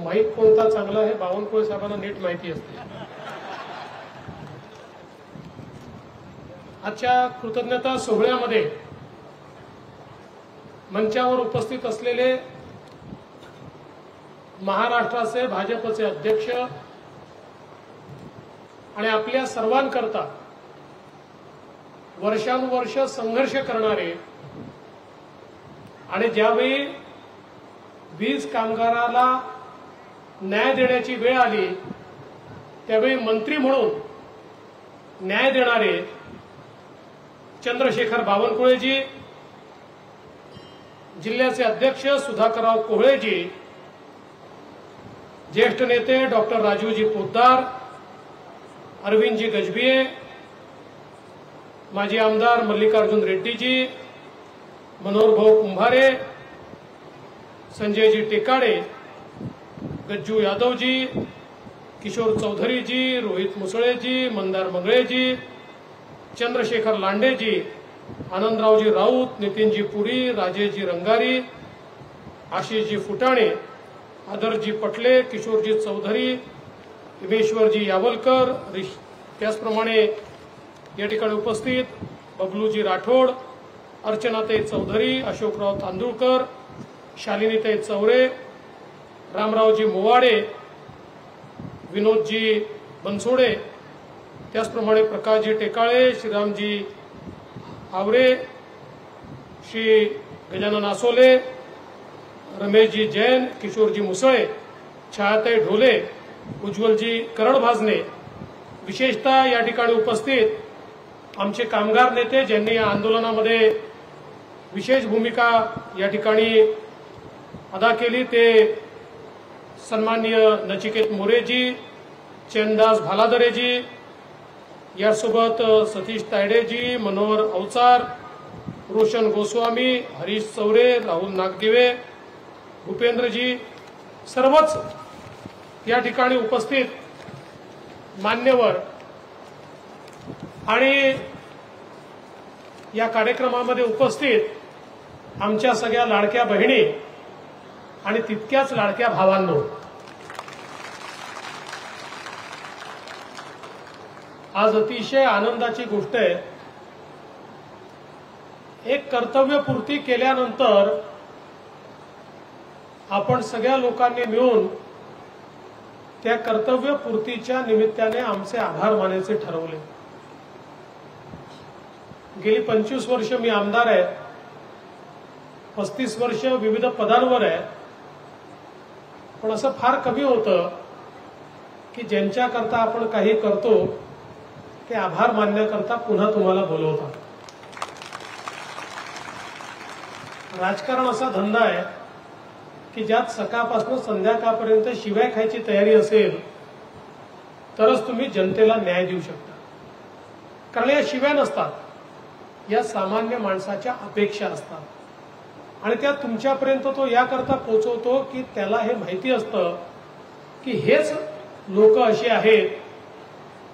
Mic कोणता चांगला हे बावनकुळे साहेबांना नीट माहिती असते। आजच्या कृतज्ञता सोहळ्यामध्ये मंचावर उपस्थित असलेले महाराष्ट्राचे भाजपचे अध्यक्ष आणि आपल्या सर्वांकरता वर्षानुवर्ष संघर्ष करणारे आणि ज्यावेळी वीज कामगाराला न्याय देण्याची वेळ आली त्यावेळी मंत्री म्हणून न्याय देणारे चंद्रशेखर बावनकुळेजी, जिल्ह्याचे अध्यक्ष सुधाकरराव कोहळेजी, ज्येष्ठ नेते डॉक्टर राजूजी पोद्दार, अरविंदजी गजभिये, माजी आमदार मल्लिकार्जुन रेड्डीजी, मनोहरभाऊ कुंभारे, संजयजी टेकाडे, गज्जू यादवजी, किशोर चौधरीजी, रोहित मुसळेजी, मंदार मंगळेजी, चंद्रशेखर लांडेजी, आनंदरावजी राऊत, नितीनजी पुरी, राजेशजी रंगारी, आशिषजी फुटाणे, आदरजी पटले, किशोरजी चौधरी, हिमेश्वरजी यावलकर, त्याचप्रमाणे या ठिकाणी उपस्थित बबलूजी राठोड, अर्चनाताई चौधरी, अशोकराव तांदुळकर, शालिनीताई चौरे, रामरावजी मोवाडे, विनोदजी बनसोडे, त्याचप्रमाणे प्रकाशजी टेकाळे, श्रीरामजी आवरे, श्री गजानन आसोले, रमेशजी जैन, किशोरजी मुसळे, छायाताई ढोले, उज्ज्वलजी करड भाजने, विशेषतः या ठिकाणी उपस्थित आमचे कामगार नेते ज्यांनी या आंदोलनामध्ये विशेष भूमिका या ठिकाणी अदा केली ते सन्माननीय नचिकेत मोरेजी, चैनदास भालादरेजी, यासोबत सतीश तायडेजी, मनोहर अवचार, रोशन गोस्वामी, हरीश चौरे, राहुल नागदिवे, भूपेंद्रजी, सर्वच या ठिकाणी उपस्थित मान्यवर आणि या कार्यक्रमामध्ये उपस्थित आमच्या सगळ्या लाडक्या बहिणी आणि तितक्याच लाडक्या भावांनो, आज अतिशय आनंदाची गोष्ट आहे। एक कर्तव्यपूर्ती केल्यानंतर आपण सगळ्या लोकांनी मिळून त्या कर्तव्यपूर्तीच्या निमित्ताने आमचे आभार मानायचे ठरवले। गेली 25 वर्ष मी आमदार आहे, 35 वर्ष विविध पदांवर आहे, पण असं फार कमी होतं की ज्यांच्याकरता आपण काही करतो ते आभार मानण्याकरता पुन्हा तुम्हाला बोलवतात। राजकारण असा धंदा आहे की ज्यात सकाळपासून संध्याकाळपर्यंत शिव्या खायची तयारी असेल तरच तुम्ही जनतेला न्याय देऊ शकता, कारण या शिव्या नसतात, या सामान्य माणसाच्या अपेक्षा असतात आणि त्या तुमच्यापर्यंत तो याकरता पोहोचवतो की त्याला हे माहिती असतं की हेच लोक असे आहेत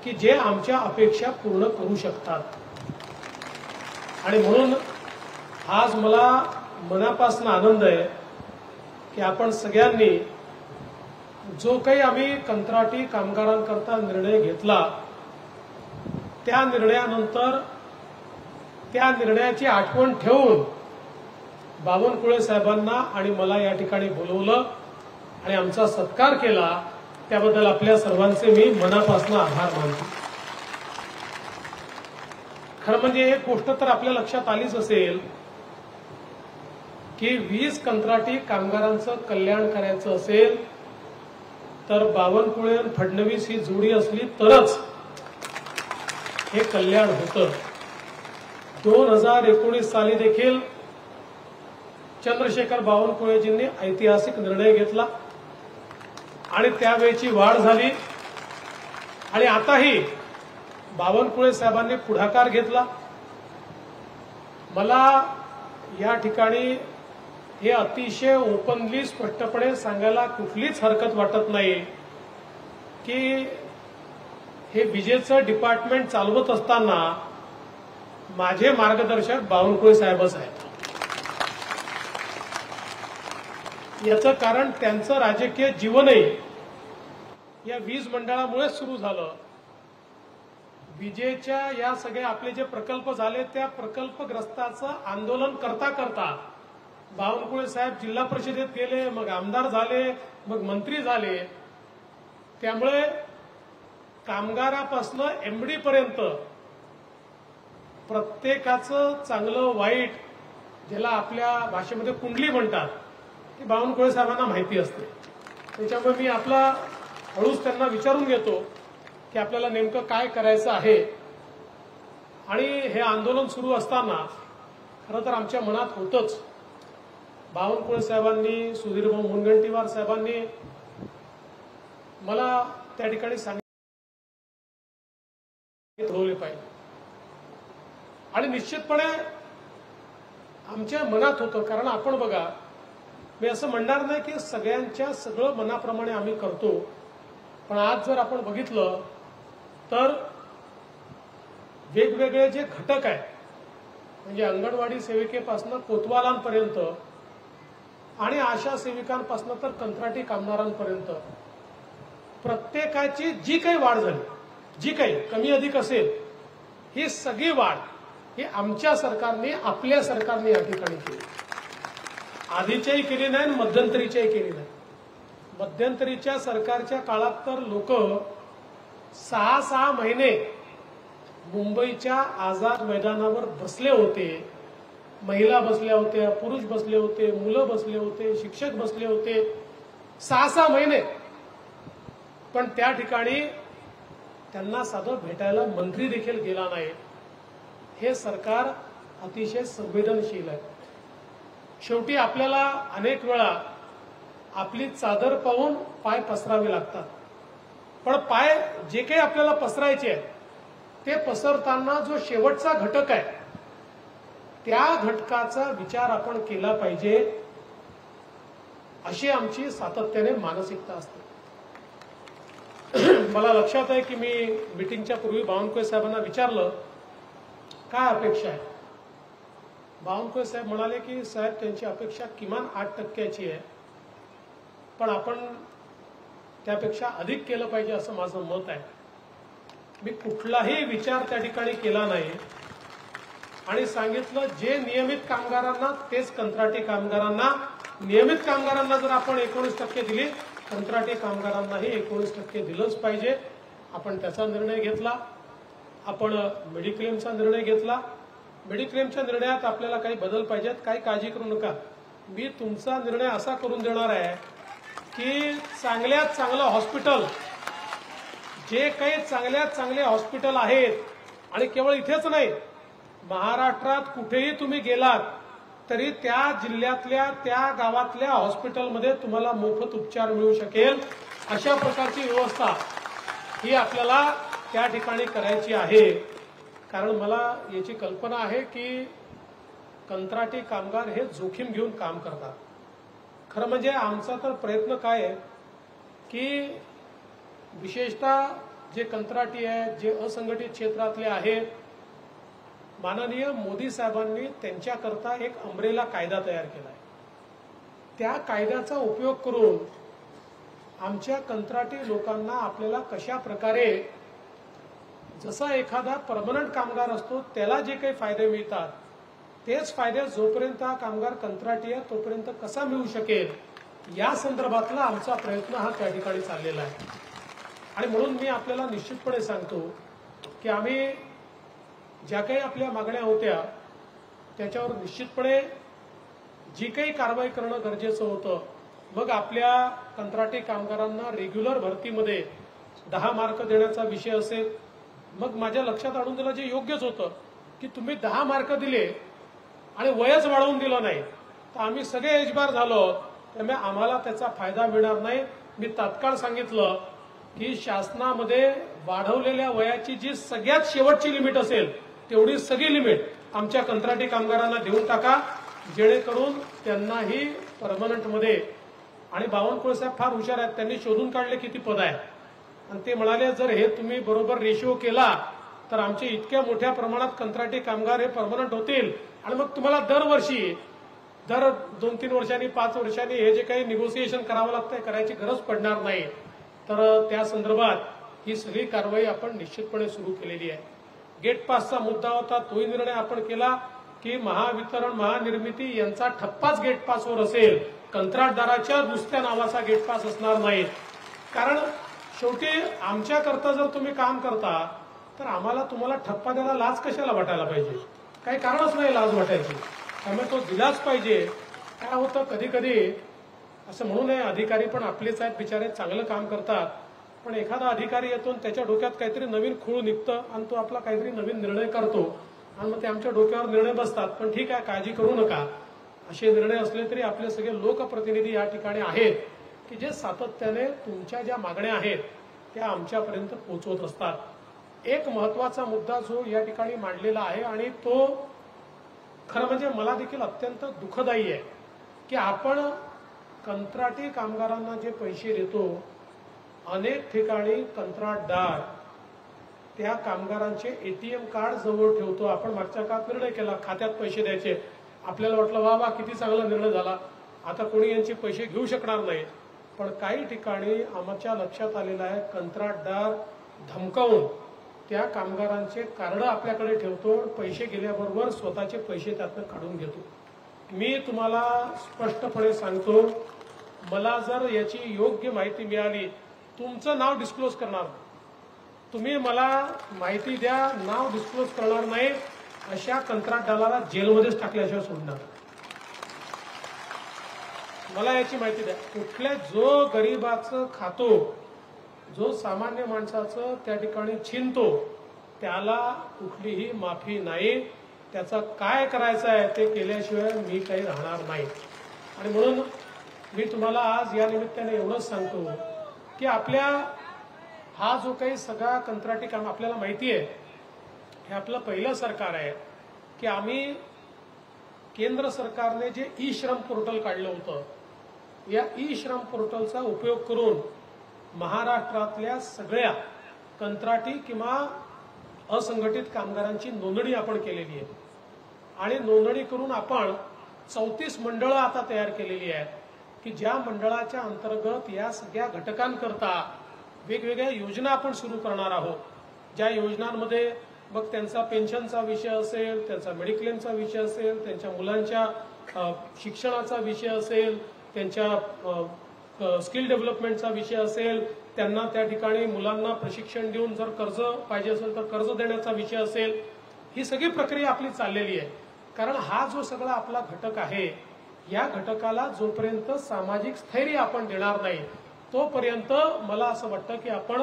की जे आमच्या अपेक्षा पूर्ण करू शकतात। आणि म्हणून आज मला मनापासून आनंद आहे की आपण सगळ्यांनी जो काही आम्ही कंत्राटी कामगारांकरता निर्णय घेतला त्या निर्णयानंतर त्या निर्णयाची आठवण ठेवून बावनकुळे साहेबांना आणि मला या ठिकाणी बोलवलं आणि आमचा सत्कार केला, त्याबद्दल आपल्या सर्वांचे मी मनापासून आभार मानतो। खरं म्हणजे एक गोष्ट तर आपल्या लक्षात आलीच असेल की वीज कंत्राटी कामगारांचं कल्याण करायचं असेल तर बावनकुळे आणि फडणवीस ही जोडी असली तरच हे कल्याण होतं। 2019 साली देखील चंद्रशेखर बावनकुळेजींनी ऐतिहासिक निर्णय घेतला आणि त्यावेळची वाढ झाली आणि आताही बावनकुळे साहेबांनी पुढाकार घेतला। मला या ठिकाणी हे अतिशय ओपनली स्पष्टपणे सांगायला कुठलीच हरकत वाटत नाही की हे विजेचं डिपार्टमेंट चालवत असताना माझे मार्गदर्शक बावनकुळे साहेबच आहेत। याचं कारण त्यांचं राजकीय जीवनही या वीज मंडळामुळे सुरू झालं. विजेच्या या सगळे आपले जे प्रकल्प झाले त्या प्रकल्पग्रस्ताचं आंदोलन करता करता बावनकुळे साहेब जिल्हा परिषदेत गेले, मग आमदार झाले, मग मंत्री झाले. त्यामुळे कामगारापासून एमडी पर्यंत प्रत्येकाचं चांगलं वाईट, ज्याला आपल्या भाषेमध्ये कुंडली म्हणतात, ती बावनकुळे साहेबांना माहिती असते. त्याच्यामुळे मी आपला हळूच त्यांना विचारून घेतो की आपल्याला नेमकं काय करायचं आहे. आणि हे आंदोलन सुरू असताना खरं तर आमच्या मनात होतंच, बावनकुळे साहेबांनी, सुधीरभाऊ मुनगंटीवार साहेबांनी मला त्या ठिकाणी सांगितले पाहिजे. आणि निश्चितपणे आमच्या मनात होतं, कारण आपण बघा, मी असं म्हणणार नाही की सगळ्यांच्या सगळं मनाप्रमाणे आम्ही करतो, पण आज जर आपण बघितलं तर वेगवेगळे जे घटक आहेत, म्हणजे अंगणवाडी सेविकेपासून कोतवालांपर्यंत आणि आशा सेविकांपासून तर कंत्राटी कामगारांपर्यंत प्रत्येकाची जी काही वाढ झाली, जी काही कमी अधिक असेल, ही सगळी वाढ ही आमच्या सरकारने, आपल्या सरकारने या ठिकाणी केली. आधीच्याही केली नाही, मध्यंतरीच्याही केली नाही. मध्यंतरीच्या सरकारच्या काळात तर लोक 6-6 महिने मुंबईच्या आझाद मैदानावर बसले होते. महिला बसल्या होत्या, पुरुष बसले होते, मुलं बसले होते, शिक्षक बसले होते, 6-6 महिने. पण त्या ठिकाणी त्यांना साधं भेटायला मंत्री देखील गेला नाही. हे सरकार अतिशय संवेदनशील आहे. शेवटी आपल्याला अनेक वेळा आपली चादर पाहून पाय पसरावे लागतात, पण पाय जे काही आपल्याला पसरायचे आहे ते पसरताना जो शेवटचा घटक आहे त्या घटकाचा विचार आपण केला पाहिजे, अशी आमची सातत्याने मानसिकता असते. मला लक्षात आहे की मी मीटिंगच्या पूर्वी बावनकुळे साहेबांना विचारलं काय अपेक्षा आहे. बावनकुळे साहेब म्हणाले की साहेब त्यांची अपेक्षा किमान 8% आहे, पण आपण त्यापेक्षा अधिक केलं पाहिजे असं माझं मत आहे. मी कुठलाही विचार त्या ठिकाणी केला नाही आणि सांगितलं जे नियमित कामगारांना तेच कंत्राटी कामगारांना. नियमित कामगारांना जर आपण 19% दिली, कंत्राटी कामगारांनाही 19% दिलंच पाहिजे. आपण त्याचा निर्णय घेतला. आपण मेडिक्लेमचा निर्णय घेतला. मेडिक्लेमच्या निर्णयात आपल्याला काही बदल पाहिजेत, काही काळजी करू नका. मी तुमचा निर्णय असा करून देणार आहे की चांगल्यात चांगलं हॉस्पिटल, जे काही चांगल्यात चांगले हॉस्पिटल आहेत, आणि केवळ इथेच नाही, महाराष्ट्रात कुठेही तुम्ही गेलात तरी त्या जिल्ह्यातल्या त्या गावातल्या हॉस्पिटलमध्ये तुम्हाला मोफत उपचार मिळू शकेल, अशा प्रकारची व्यवस्था ही आपल्याला त्या ठिकाणी करायची आहे. कारण मला याची कल्पना आहे की कंत्राटी कामगार हे जोखीम घेऊन काम करतात. खरं म्हणजे आमचा तर प्रयत्न काय आहे की विशेषतः जे कंत्राटी आहेत, जे असंघटित क्षेत्रातले आहेत, माननीय मोदी साहेबांनी त्यांच्याकरता एक अम्ब्रेला कायदा तयार केला आहे. त्या कायद्याचा उपयोग करून आमच्या कंत्राटी लोकांना आपल्याला कशा प्रकारे, जसा एखादा परमनंट कामगार असतो त्याला जे काही फायदे मिळतात तेच फायदे जोपर्यंत हा कामगार कंत्राटी आहे तोपर्यंत कसा मिळू शकेल, या संदर्भातला आमचा प्रयत्न हा त्या ठिकाणी चाललेला आहे. आणि म्हणून मी आपल्याला निश्चितपणे सांगतो की आम्ही ज्या काही आपल्या मागण्या होत्या त्याच्यावर निश्चितपणे जी काही कारवाई करणं गरजेचं होतं. मग आपल्या कंत्राटी कामगारांना रेग्युलर भरतीमध्ये 10 मार्क देण्याचा विषय असेल, मग माझ्या लक्षात आणून दिलं जे योग्यच होतं की तुम्ही 10 मार्क दिले आणि वयच वाढवून दिलं नाही तर आम्ही सगळे एजबार झालो, त्यामुळे आम्हाला त्याचा फायदा मिळणार नाही. मी तात्काळ सांगितलं की शासनामध्ये वाढवलेल्या वयाची जी सगळ्यात शेवटची लिमिट असेल तेवढी सगळी लिमिट आमच्या कंत्राटी कामगारांना देऊन टाका, जेणेकरून त्यांनाही परमनंटमध्ये. आणि बावनकुळे साहेब फार हुशार आहेत, त्यांनी शोधून काढले किती पद आहे आणि ते म्हणाले जर हे तुम्ही बरोबर रेशिओ केला तर आमचे इतक्या मोठ्या प्रमाणात कंत्राटी कामगार हे परमनंट होतील आणि मग तुम्हाला दरवर्षी दर 2-3 वर्षांनी 5 वर्षांनी हे जे काही निगोसिएशन करावं लागतंय करायची गरज पडणार नाही. तर त्या संदर्भात ही सगळी कारवाई आपण निश्चितपणे सुरू केलेली आहे. गेट पासचा मुद्दा होता, तोही निर्णय आपण केला की महावितरण महानिर्मिती यांचा ठप्पाच गेट पासवर असेल, कंत्राटदाराच्या दुसऱ्या नावाचा गेट पास असणार नाही. कारण शेवटी आमच्याकरता जर तुम्ही काम करता तर आम्हाला तुम्हाला ठप्पा द्यायला लाज कशाला वाटायला पाहिजे? काही कारणच नाही लाज वाटायची, त्यामुळे तो दिलाच पाहिजे. काय होतं कधी कधी असं म्हणू नये, अधिकारी पण आपलेच आहेत बिचारे, चांगलं काम करतात, पण एखादा अधिकारी येतो आणि त्याच्या डोक्यात काहीतरी नवीन खूळ निघतं आणि तो आपला काहीतरी नवीन निर्णय करतो आणि मग ते आमच्या डोक्यावर निर्णय बसतात. पण ठीक आहे, काळजी करू नका. असे निर्णय असले तरी आपले सगळे लोकप्रतिनिधी या ठिकाणी आहेत की जे सातत्याने तुमच्या ज्या मागण्या आहेत त्या आमच्यापर्यंत पोहोचवत असतात. एक महत्वाचा मुद्दा जो या ठिकाणी मांडलेला आहे आणि तो खरं म्हणजे मला देखील अत्यंत दुःखदायी आहे की आपण कंत्राटी कामगारांना जे पैसे देतो, अनेक ठिकाणी कंत्राटदार त्या कामगारांचे एटीएम कार्ड जवळ ठेवतो. आपण मागच्या काळात निर्णय केला खात्यात पैसे द्यायचे, आपल्याला वाटलं वा वा किती चांगला निर्णय झाला, आता कोणी यांचे पैसे घेऊ शकणार नाही. पण काही ठिकाणी आमच्या लक्षात आलेलं आहे कंत्राटदार धमकावून त्या कामगारांचे कार्ड आपल्याकडे ठेवतो, पैसे गेल्याबरोबर स्वतःचे पैसे त्यातनं काढून घेतो. मी तुम्हाला स्पष्टपणे सांगतो, मला जर याची योग्य माहिती मिळाली, तुमचं नाव डिस्क्लोज करणार, तुम्ही मला माहिती द्या, नाव डिस्क्लोज करणार नाही, अशा कंत्राटदाराला जेलमध्येच टाकल्याशिवाय सोडणार. मला याची माहिती द्या. कुठल्या जो गरीबाचं खातो, जो सामान्य माणसाचं त्या ठिकाणी छिनतो, त्याला कुठलीही माफी नाही. त्याचा काय करायचं आहे ते केल्याशिवाय मी काही राहणार नाही. आणि म्हणून मी तुम्हाला आज या निमित्ताने एवढंच सांगतो की आपल्या हा जो काही सगळा कंत्राटी काम आपल्याला माहिती आहे, हे आपलं पहिलं सरकार आहे की आम्ही केंद्र सरकारने जे ई श्रम पोर्टल काढलं होतं, या ई श्रम पोर्टलचा उपयोग करून महाराष्ट्रातल्या सगळ्या कंत्राटी किंवा असंघटित कामगारांची नोंदणी आपण केलेली आहे. आणि नोंदणी करून आपण 34 मंडळं आता तयार केलेली आहेत की ज्या मंडळाच्या अंतर्गत या सगळ्या घटकांकरता वेगवेगळ्या योजना आपण सुरू करणार आहोत. ज्या योजनांमध्ये मग त्यांचा पेन्शनचा विषय असेल, त्यांचा मेडिक्लेमचा विषय असेल, त्यांच्या मुलांच्या शिक्षणाचा विषय असेल, त्यांच्या स्किल डेव्हलपमेंटचा विषय असेल, त्यांना त्या ठिकाणी मुलांना प्रशिक्षण देऊन जर कर्ज पाहिजे असेल तर कर्ज देण्याचा विषय असेल, ही सगळी प्रक्रिया आपली चाललेली आहे. कारण हा जो सगळा आपला घटक आहे, या घटकाला जोपर्यंत सामाजिक स्थैर्य आपण देणार नाही तोपर्यंत मला असं वाटतं की आपण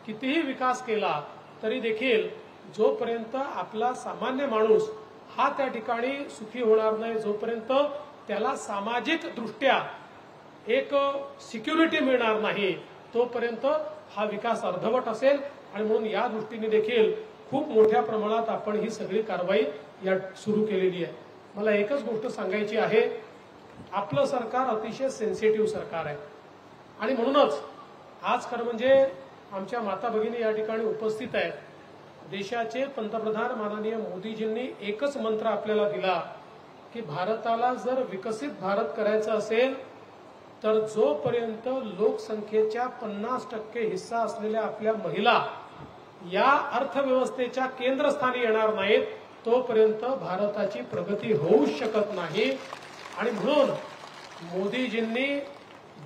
कितीही विकास केला तरी देखील जोपर्यंत आपला सामान्य माणूस हा त्या ठिकाणी सुखी होणार नाही, जोपर्यंत त्याला सामाजिक दृष्ट्या एक सिक्युरिटी मिळणार नाही, तोपर्यंत हा विकास अर्धवट असेल. आणि म्हणून या दृष्टीने देखील खूप मोठ्या प्रमाणात आपण ही सगळी कारवाई या सुरू केलेली आहे. मला एकच गोष्ट सांगायची आहे, आपलं सरकार अतिशय सेन्सिटिव्ह सरकार आहे आणि म्हणूनच आज खरं म्हणजे आमच्या माता भगिनी या ठिकाणी उपस्थित आहेत. देशाचे पंतप्रधान माननीय मोदीजींनी एकच मंत्र आपल्याला दिला की भारताला जर विकसित भारत करायचा असेल तर जोपर्यंत लोकसंख्येच्या 50% हिस्सा असलेल्या आपल्या महिला या अर्थव्यवस्थेच्या केंद्रस्थानी येणार नाहीत तोपर्यंत भारताची प्रगती होऊच शकत नाही. आणि म्हणून मोदीजींनी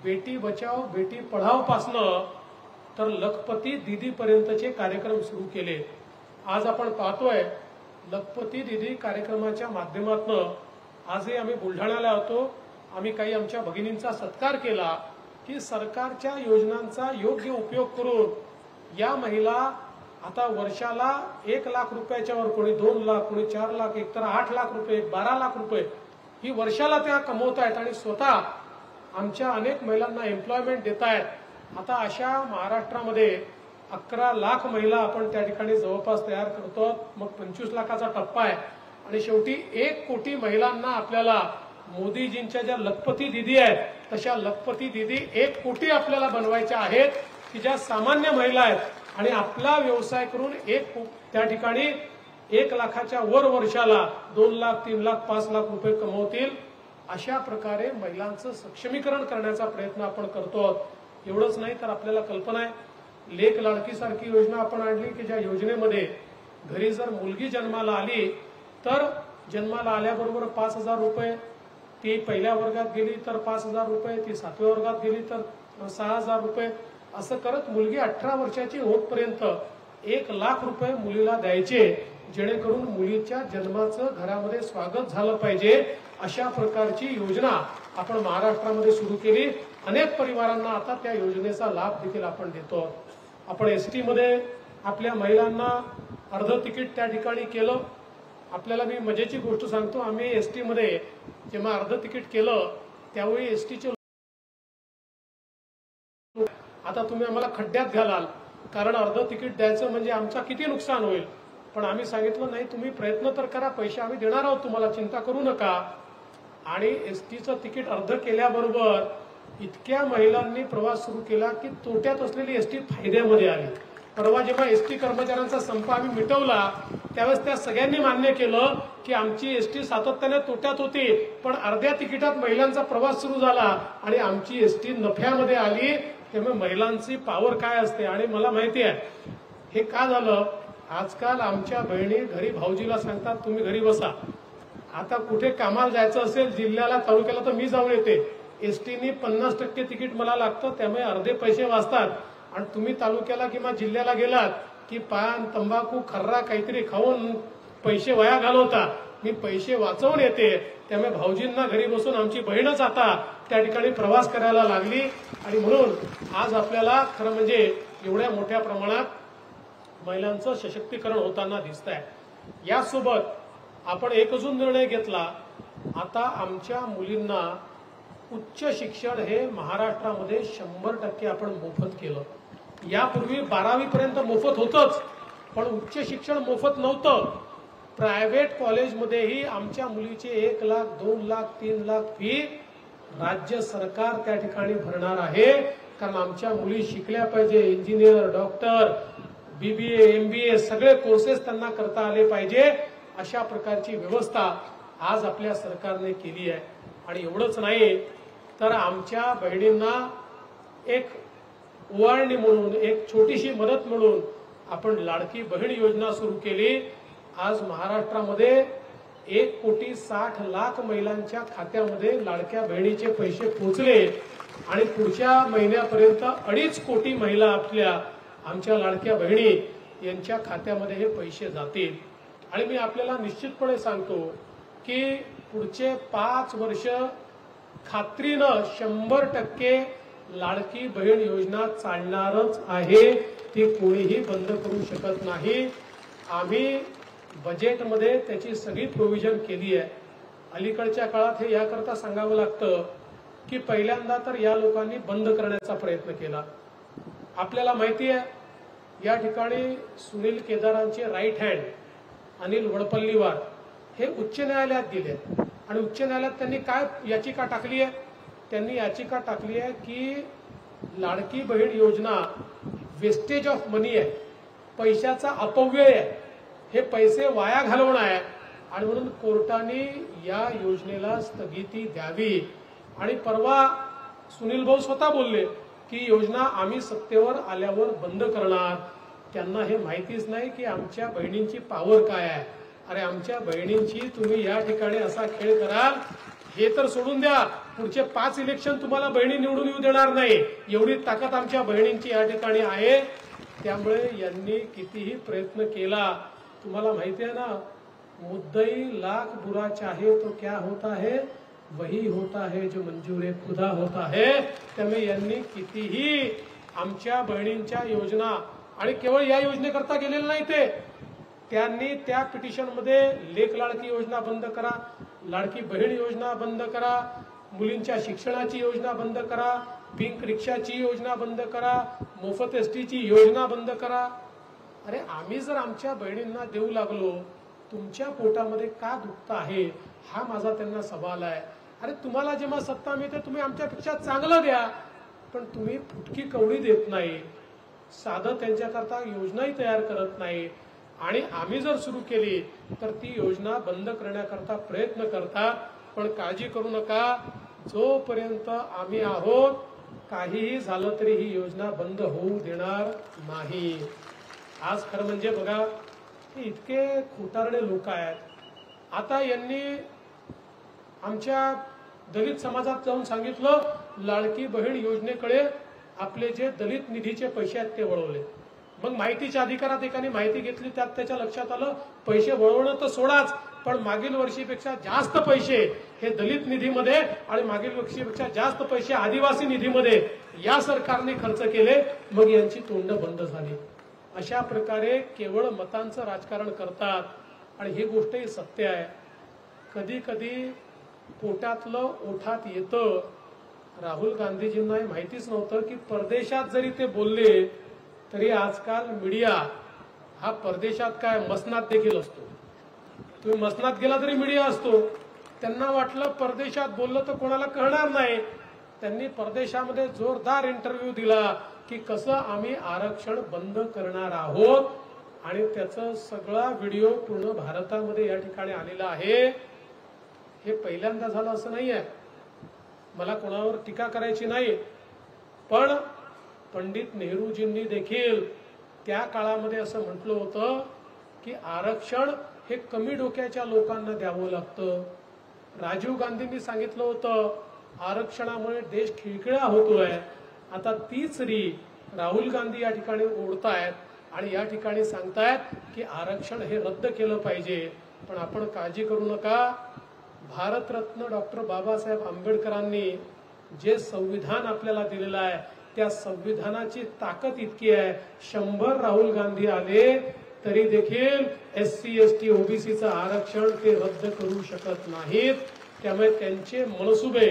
बेटी बचाओ बेटी पढाओ पासनं तर लखपती दीदी पर्यंतचे कार्यक्रम सुरू केले. आज आपण पाहतोय लखपती दीदी कार्यक्रमाच्या माध्यमातून आजही आम्ही बुलढाण्याला होतो, आम्ही काही आमच्या भगिनींचा सत्कार केला की सरकारच्या योजनांचा योग्य उपयोग करून या महिला आता वर्षाला 1 लाख रुपयाच्या वर, कोणी 2 लाख, कोणी 4 लाख, एकतर 8 लाख रुपये, 12 लाख रुपये ही वर्षाला त्या कमवत आहेत आणि स्वतः आमच्या अनेक महिलांना एम्प्लॉयमेंट देत आहेत. आता अशा महाराष्ट्रामध्ये 11 लाख महिला आपण त्या ठिकाणी जवळपास तयार करतो. मग 25 लाखाचा टप्पा आहे आणि शेवटी 1 कोटी महिलांना आपल्याला मोदीजींच्या ज्या लखपती दीदी आहेत तशा लखपती दीदी 1 कोटी आपल्याला बनवायच्या आहेत की ज्या सामान्य महिला आहेत आणि आपला व्यवसाय करून त्या ठिकाणी 1 लाखाच्या वर वर्षाला 2 लाख, 3 लाख, 5 लाख रुपये कमवतील. अशा प्रकारे महिलांचं सक्षमीकरण करण्याचा प्रयत्न आपण करतो आहोत. एवढंच नाही तर आपल्याला कल्पना आहे लेक लाडकी सारखी योजना आपण आणली की ज्या योजनेमध्ये घरी जर मुलगी जन्माला आली तर जन्माला आल्याबरोबर 5,000 रुपये, ती पहिल्या वर्गात गेली तर 5,000 रुपये, ती 7व्या वर्गात गेली तर 6,000 रुपये, असं करत मुलगी 18 वर्षाची होतपर्यंत 1,00,000 रुपये मुलीला द्यायचे, जेणेकरून मुलीच्या जन्माचं घरामध्ये स्वागत झालं पाहिजे. अशा प्रकारची योजना आपण महाराष्ट्रामध्ये सुरू केली. अनेक परिवारांना आता त्या योजनेचा लाभ देखील आपण देतो. आपण एसटी मध्ये आपल्या महिलांना अर्ध तिकीट त्या ठिकाणी केलं. आपल्याला मी मजेची गोष्ट सांगतो, आम्ही एसटी मध्ये जेव्हा अर्ध तिकीट केलं त्यावेळी एसटीचे आता तुम्ही आम्हाला खड्ड्यात घालाल कारण अर्ध तिकीट द्यायचं म्हणजे आमचा किती नुकसान होईल. पण आम्ही सांगितलं नाही, तुम्ही प्रयत्न तर करा, पैसे आम्ही देणार आहोत तुम्हाला, चिंता करू नका. आणि एसटीचं तिकीट अर्ध केल्याबरोबर इतक्या महिलांनी प्रवास सुरू केला की तोट्यात असलेली एसटी फायद्यामध्ये आली. परवा जेव्हा एसटी कर्मचाऱ्यांचा संप आम्ही मिटवला त्यावेळेस त्या सगळ्यांनी मान्य केलं की आमची एसटी सातत्याने तोट्यात होती, पण अर्ध्या तिकिटात महिलांचा प्रवास सुरू झाला आणि आमची एसटी नफ्यामध्ये आली. त्यामुळे महिलांची पॉवर काय असते. आणि मला माहिती आहे हे का झालं. आजकाल आमच्या बहिणी घरी भाऊजीला सांगतात तुम्ही घरी बसा, आता कुठे कामाला जायचं असेल जिल्ह्याला तालुक्याला तर मी जाऊन येते, एसटीनी 50% तिकीट मला लागतं, त्यामुळे अर्धे पैसे वाचतात. आणि तुम्ही तालुक्याला किंवा जिल्ह्याला गेलात की पान तंबाखू खर्रा काहीतरी खाऊन पैसे वाया घालवता, मी पैसे वाचवून येते. त्यामुळे भाऊजींना घरी बसून आमची बहीणच आता त्या ठिकाणी प्रवास करायला लागली. आणि म्हणून आज आपल्याला खरं म्हणजे एवढ्या मोठ्या प्रमाणात महिलांचं सशक्तीकरण होताना दिसत आहे. यासोबत आपण एक अजून निर्णय घेतला, आता आमच्या मुलींना उच्च शिक्षण हे महाराष्ट्रामध्ये 100% आपण मोफत केलं. यापूर्वी 12वी पर्यंत मोफत होतंच, पण उच्च शिक्षण मोफत नव्हतं. प्रायव्हेट कॉलेजमध्येही आमच्या मुलीचे 1,00,000, 2,00,000, 3,00,000 फी राज्य सरकार त्या ठिकाणी भरणार आहे. कारण आमच्या मुली शिकल्या पाहिजे, इंजिनियर, डॉक्टर, BBA, MBA सगळे कोर्सेस त्यांना करता आले पाहिजे. अशा प्रकारची व्यवस्था आज आपल्या सरकारने केली आहे. आणि एवढंच नाही तर आमच्या बहिणींना एक ओवाळणी म्हणून, एक छोटीशी मदत म्हणून आपण लाडकी बहीण योजना सुरू केली. आज महाराष्ट्रामध्ये 1,60,00,000 महिलांच्या खात्यामध्ये लाडक्या बहिणीचे पैसे पोहोचले आणि पुढच्या महिन्यापर्यंत 2.5 कोटी महिला आपल्या आमच्या लाडक्या बहिणी यांच्या खात्यामध्ये हे पैसे जातील. आणि मी आपल्याला निश्चितपणे सांगतो की पुढचे 5 वर्ष खात्रीनं 100% लाडकी बहीण योजना चालणारच आहे, ती कोणीही बंद करू शकत नाही. आम्ही बजेटमध्ये त्याची सगळी प्रोव्हिजन केली आहे. अलीकडच्या काळात हे याकरता सांगावं लागतं की पहिल्यांदा तर या लोकांनी बंद करण्याचा प्रयत्न केला. आपल्याला माहिती आहे या ठिकाणी सुनील केदारांचे राईट हँड अनिल वडपल्लीवार हे उच्च न्यायालयात गेले आणि उच्च न्यायालयात त्यांनी काय याचिका टाकली आहे. त्यांनी याचिका टाकली आहे की लाडकी बहीण योजना वेस्टेज ऑफ मनी आहे, पैशाचा अपव्यय आहे, हे पैसे वाया घालवणं आहे आणि म्हणून कोर्टाने या योजनेला स्थगिती द्यावी. आणि परवा सुनील भाऊ स्वतः बोलले की योजना आम्ही सत्तेवर आल्यावर बंद करणार. त्यांना हे माहितीच नाही की आमच्या बहिणींची पॉवर काय आहे. अरे आमच्या बहिणींची तुम्ही या ठिकाणी असा खेळ कराल हे तर सोडून द्या, पुढचे 5 इलेक्शन तुम्हाला बहिणी निवडून येऊ देणार नाही, एवढी ताकद आमच्या बहिणींची या ठिकाणी आहे. त्यामुळे यांनी कितीही प्रयत्न केला, तुम्हाला माहिती आहे ना, मुद्दई लाख बुरा चाहे तो क्या होता है, वही होता है जो मंजूर खुदा होता है. त्यामुळे यांनी कितीही आमच्या बहिणींच्या योजना, आणि केवळ या योजनेकरता गेलेलं नाही, ते त्यांनी त्या पिटिशनमध्ये लेक लाडकी योजना बंद करा, लाडकी बहीण योजना बंद करा, मुलींच्या शिक्षणाची योजना बंद करा, पिंक रिक्षाची योजना बंद करा, मोफत एसटीची योजना बंद करा. अरे आम्ही जर आमच्या बहिणींना देऊ लागलो, तुमच्या पोटामध्ये का दुखत आहे हा माझा त्यांना सवाल आहे. अरे तुम्हाला जेव्हा सत्ता मिळते तुम्ही आमच्यापेक्षा चांगलं द्या, पण तुम्ही फुटकी कवडी देत नाही, साधं त्यांच्याकरता योजनाही तयार करत नाही. आणि आम्ही जर सुरू केली तर ती योजना बंद करण्याकरता प्रयत्न करतात. पण पण काळजी करू नका, जोपर्यंत आम्ही आहोत काहीही झालं तरी ही योजना बंद होऊ देणार नाही. आज खरं म्हणजे बघा हे इतके खोटारडे लोक आहेत. आता यांनी आमच्या दलित समाजात जाऊन सांगितलं लाडकी बहीण योजनेकडे आपले जे दलित निधीचे पैसे आहेत ते वळवले. मग माहितीच्या अधिकारात एकाने माहिती घेतली, त्यात त्याच्या लक्षात आलं पैसे वळवणं तर सोडाच, पण मागील वर्षीपेक्षा जास्त पैसे हे दलित निधीमध्ये आणि मागील वर्षीपेक्षा जास्त पैसे आदिवासी निधीमध्ये या सरकारने खर्च केले. मग यांची तोंड बंद झाली. अशा प्रकारे केवळ मतांचं राजकारण करतात आणि ही गोष्टही सत्य आहे. कधी कधी पोटातलं ओठात येतं. राहुल गांधीजींना हे माहितीच नव्हतं की परदेशात जरी ते बोलले तरी आजकाल मीडिया हा परदेशात काय मसनात देखील असतो. तुम्ही मसनात गेला तरी मीडिया असतो. त्यांना वाटलं परदेशात बोललं तर कोणाला कळणार नाही. त्यांनी परदेशामध्ये जोरदार इंटरव्ह्यू दिला की कसं आम्ही आरक्षण बंद करणार आहोत आणि त्याचा सगळा व्हिडिओ पूर्ण भारतामध्ये या ठिकाणी आलेला आहे. हे पहिल्यांदा झालं असं नाहीये. मला कोणावर टीका करायची नाही, पण पंडित नेहरूजींनी देखील त्या काळामध्ये असं म्हटलं होतं की आरक्षण हे कमी डोक्याच्या लोकांना द्यावं लागतं. राजीव गांधींनी सांगितलं होतं आरक्षणामुळे देश खिळखिळा होतोय. आता तीच री राहुल गांधी या ठिकाणी ओढतायत आणि या ठिकाणी सांगतायत की आरक्षण हे रद्द केलं पाहिजे. पण आपण काळजी करू नका. भारतरत्न डॉक्टर बाबासाहेब आंबेडकरांनी जे संविधान आपल्याला दिलेलं आहे त्या संविधानाची ताकद इतकी आहे, 100 राहुल गांधी आले तरी देखील SC ST OBCचं आरक्षण ते रद्द करू शकत नाहीत. त्यामुळे त्यांचे मनसुबे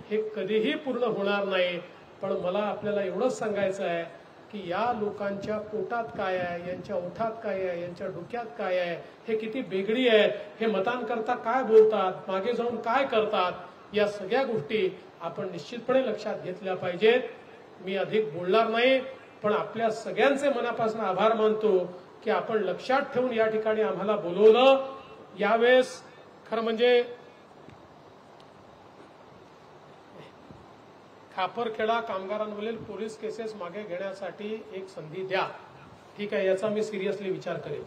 हे कधीही पूर्ण होणार नाही. पण मला आपल्याला एवढंच सांगायचं आहे की या लोकांच्या पोटात काय आहे, यांच्या ओठात काय आहे, यांच्या डोक्यात काय आहे, हे किती बेगडी आहेत, हे मतांकरता काय बोलतात, मागे जाऊन काय करतात, या सगळ्या गोष्टी आपण निश्चितपणे लक्षात घेतल्या पाहिजेत. मी अधिक बोलणार नाही, पण आपल्या सगळ्यांचे मनापासून आभार मानतो की आपण लक्षात ठेवून या ठिकाणी आम्हाला बोलवलं. यावेळेस खरं म्हणजे खापरखेडा कामगारांवरील पोलीस केसेस मागे घेण्यासाठी एक संधी द्या. ठीक आहे, याचा मी सिरियसली विचार करेन,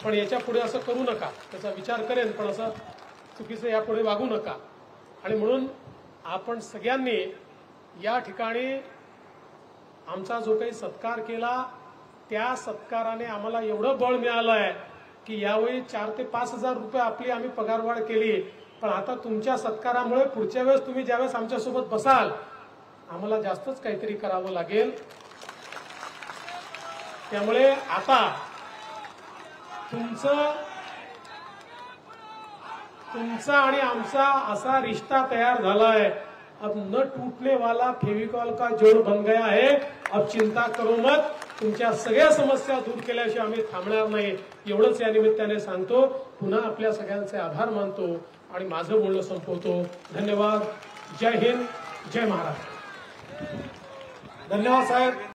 पण याच्या पुढे असं करू नका. त्याचा विचार करेन पण असं चुकीचं यापुढे वागू नका. आणि म्हणून आपण सगळ्यांनी या ठिकाणी आमचा जो काही सत्कार केला त्या सत्काराने आम्हाला एवढं बळ मिळालं आहे की यावेळी 4 ते 5 हजार रुपये आपली आम्ही पगारवाढ केली. पण आता तुमच्या सत्कारामुळे पुढच्या वेळेस तुम्ही ज्यावेळेस आमच्यासोबत बसाल आम्हाला जास्तच काहीतरी करावं लागेल. त्यामुळे आता तुमचा आणि आमचा असा रिश्ता तयार झालाय. अब न टूटने वाला फेविकॉल का जोड बन गया है. अब चिंता करो मत. तुमच्या सगळ्या समस्या दूर केल्याशिवाय आम्ही थांबणार नाही. एवढंच या निमित्ताने सांगतो. पुन्हा आपल्या सगळ्यांचे आभार मानतो आणि माझं बोलणं संपवतो. धन्यवाद. जय हिंद, जय महाराष्ट्र. धन्यवाद साहेब.